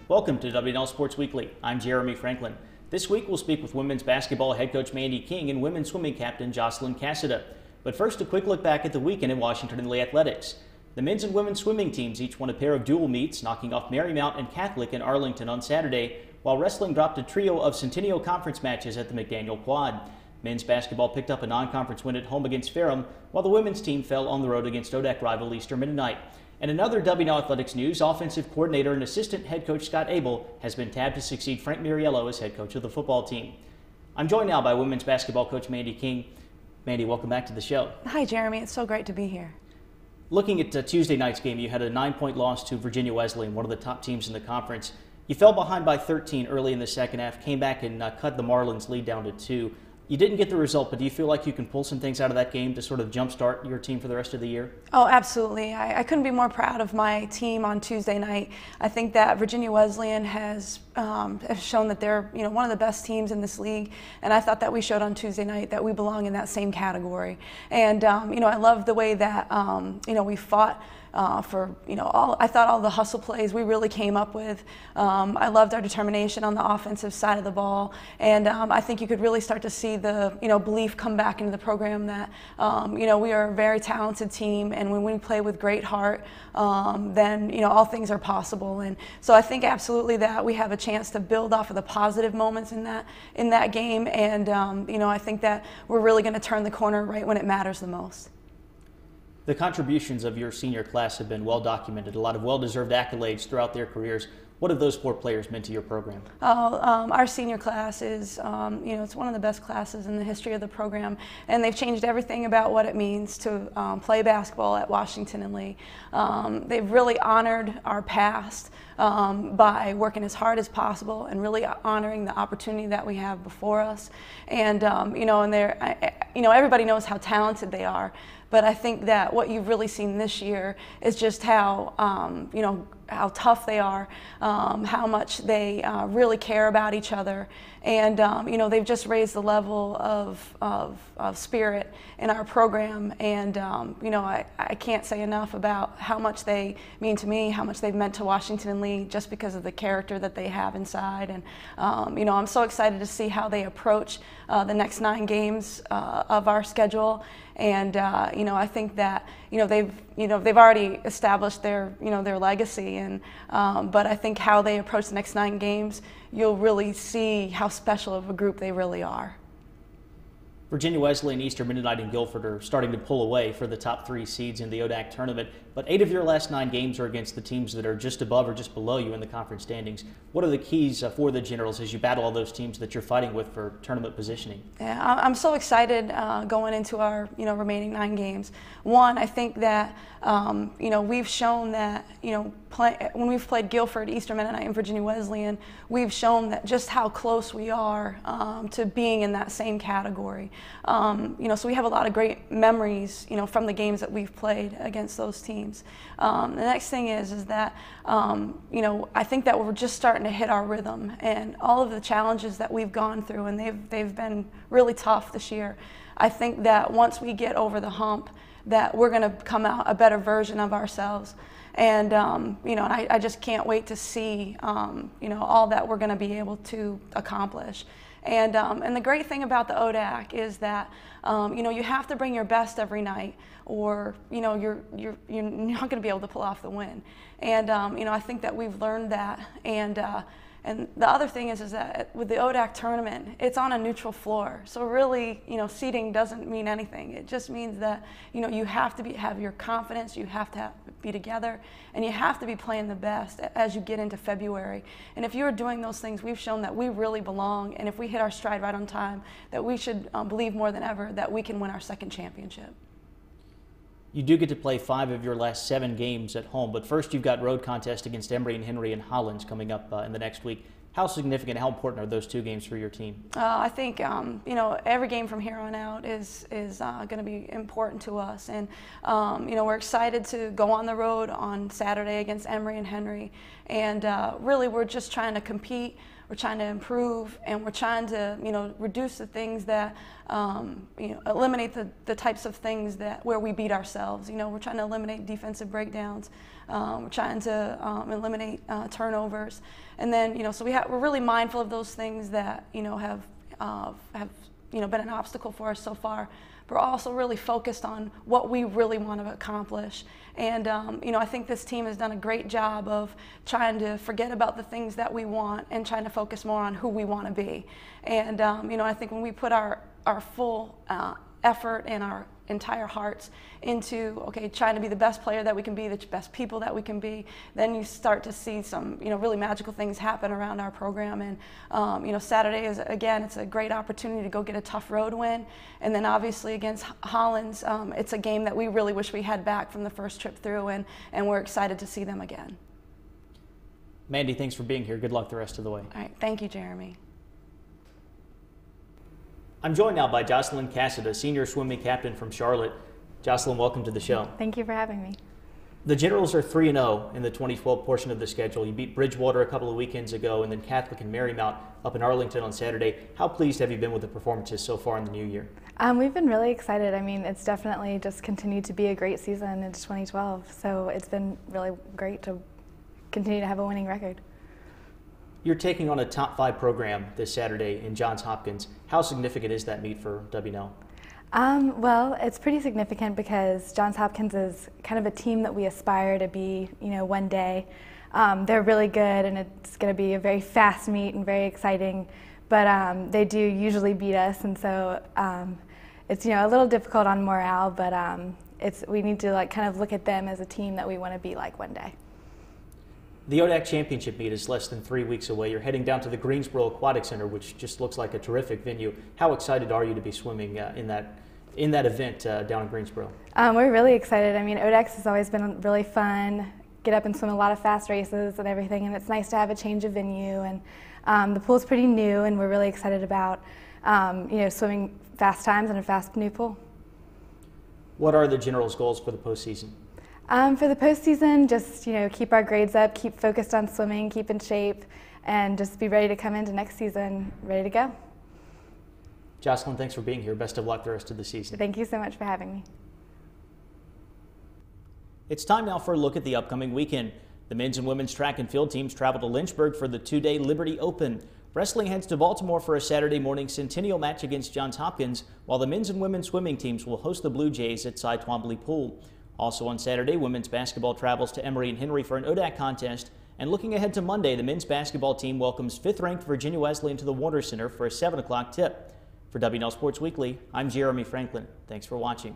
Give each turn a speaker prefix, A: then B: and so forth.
A: Welcome to WNL Sports Weekly. I'm Jeremy Franklin. This week we'll speak with women's basketball head coach Mandy King and women's swimming captain Jocelyn Cassada. But first, a quick look back at the weekend in Washington and Lee athletics. The men's and women's swimming teams each won a pair of dual meets, knocking off Marymount and Catholic in Arlington on Saturday, while wrestling dropped a trio of Centennial Conference matches at the McDaniel Quad. Men's basketball picked up a non-conference win at home against Ferrum, while the women's team fell on the road against ODAC rival Eastern Mennonite. And another WNL athletics news, offensive coordinator and assistant head coach Scott Abel has been tabbed to succeed Frank Miriello as head coach of the football team. I'm joined now by women's basketball coach Mandy King. Mandy, welcome back to the show.
B: Hi, Jeremy. It's so great to be here.
A: Looking at Tuesday night's game, you had a 9-point loss to Virginia Wesleyan, one of the top teams in the conference. You fell behind by 13 early in the second half, came back and cut the Marlins' lead down to 2. You didn't get the result, but do you feel like you can pull some things out of that game to sort of jumpstart your team for the rest of the year?
B: Oh, absolutely. I couldn't be more proud of my team on Tuesday night. I think that Virginia Wesleyan has shown that they're one of the best teams in this league, and I thought that we showed on Tuesday night that we belong in that same category. And I love the way that we fought. I thought all the hustle plays we really came up with. I loved our determination on the offensive side of the ball, and I think you could really start to see the belief come back into the program that we are a very talented team, and when we play with great heart, then all things are possible. And so I think absolutely that we have a chance to build off of the positive moments in that game, and I think that we're really going to turn the corner right when it matters the most.
A: The contributions of your senior class have been well documented, a lot of well-deserved accolades throughout their careers. What have those 4 players meant to your program?
B: Our senior class is, it's one of the best classes in the history of the program, and they've changed everything about what it means to play basketball at Washington and Lee. They've really honored our past by working as hard as possible and really honoring the opportunity that we have before us. And everybody knows how talented they are. But I think that what you've really seen this year is just how, how tough they are, how much they really care about each other. And, they've just raised the level of spirit in our program. And, I can't say enough about how much they mean to me, how much they've meant to Washington and Lee, just because of the character that they have inside. And, I'm so excited to see how they approach the next 9 games of our schedule. And I think that they've already established their their legacy, and but I think how they approach the next 9 games, you'll really see how special of a group they really are.
A: Virginia Wesleyan, Eastern Mennonite, and Guilford are starting to pull away for the top 3 seeds in the ODAC tournament, but 8 of your last 9 games are against the teams that are just above or just below you in the conference standings. What are the keys for the Generals as you battle all those teams that you're fighting with for tournament positioning? Yeah,
B: I'm so excited going into our remaining 9 games. One, I think that we've shown that when we've played Guilford, Eastern Mennonite, and Virginia Wesleyan, we've shown that just how close we are to being in that same category. So we have a lot of great memories, from the games that we've played against those teams. The next thing is that, I think that we're just starting to hit our rhythm, and all of the challenges that we've gone through, and they've been really tough this year. I think that once we get over the hump, that we're going to come out a better version of ourselves. And, I just can't wait to see, all that we're going to be able to accomplish. And the great thing about the ODAC is that, you have to bring your best every night, or, you're not going to be able to pull off the win. And, I think that we've learned that. And the other thing is that with the ODAC tournament, it's on a neutral floor. So really, seeding doesn't mean anything. It just means that, you have to have your confidence, you have to be together, and you have to be playing the best as you get into February. And if you're doing those things, we've shown that we really belong. And if we hit our stride right on time, that we should believe more than ever that we can win our 2nd championship.
A: You do get to play 5 of your last 7 games at home, but first you've got road contests against Emory and Henry and Hollins coming up in the next week. How significant, how important are those 2 games for your team?
B: I think every game from here on out is going to be important to us, and we're excited to go on the road on Saturday against Emory and Henry, and really we're just trying to compete we're trying to improve, and we're trying to, reduce the things that, eliminate the types of things that where we beat ourselves. We're trying to eliminate defensive breakdowns. We're trying to eliminate turnovers, and then, so we're really mindful of those things that, have been an obstacle for us so far. But we're also really focused on what we really want to accomplish. And, I think this team has done a great job of trying to forget about the things that we want and trying to focus more on who we want to be. And, I think when we put our full effort and our entire hearts into, trying to be the best player that we can be, the best people that we can be, then you start to see some, really magical things happen around our program. And, Saturday is, again, it's a great opportunity to go get a tough road win. And then obviously against Hollins, it's a game that we really wish we had back from the first trip through, and we're excited to see them again.
A: Mandy, thanks for being here. Good luck the rest of the way.
B: All right, thank you, Jeremy.
A: I'm joined now by Jocelyn Cassada, senior swimming captain from Charlotte. Jocelyn, welcome to the show.
C: Thank you for having me.
A: The Generals are 3-0 in the 2012 portion of the schedule. You beat Bridgewater a couple of weekends ago, and then Catholic and Marymount up in Arlington on Saturday. How pleased have you been with the performances so far in the new year?
C: We've been really excited. I mean, it's definitely just continued to be a great season into 2012. So it's been really great to continue to have a winning record.
A: You're taking on a top 5 program this Saturday in Johns Hopkins. How significant is that meet for W&L?
C: Well, it's pretty significant because Johns Hopkins is kind of a team that we aspire to be, one day. They're really good, and it's going to be a very fast meet and very exciting, but they do usually beat us, and so it's, a little difficult on morale, but we need to kind of look at them as a team that we want to be like one day.
A: The ODAC Championship meet is less than 3 weeks away. You're heading down to the Greensboro Aquatic Center, which just looks like a terrific venue. How excited are you to be swimming in that event down in Greensboro?
C: We're really excited. I mean, ODAC has always been really fun. Get up and swim a lot of fast races and everything, and it's nice to have a change of venue. And the pool's pretty new, and we're really excited about swimming fast times in a fast new pool.
A: What are the Generals' goals for the postseason?
C: For the postseason, just keep our grades up, keep focused on swimming, keep in shape, and just be ready to come into next season ready to go.
A: Jocelyn, thanks for being here. Best of luck the rest of the season.
C: Thank you so much for having me.
A: It's time now for a look at the upcoming weekend. The men's and women's track and field teams travel to Lynchburg for the 2-day Liberty Open. Wrestling heads to Baltimore for a Saturday morning centennial match against Johns Hopkins, while the men's and women's swimming teams will host the Blue Jays at Cy Twombly Pool. Also on Saturday, women's basketball travels to Emory and Henry for an ODAC contest. And looking ahead to Monday, the men's basketball team welcomes 5th-ranked Virginia Wesleyan to the Warner Center for a 7 o'clock tip. For W&L Sports Weekly, I'm Jeremy Franklin. Thanks for watching.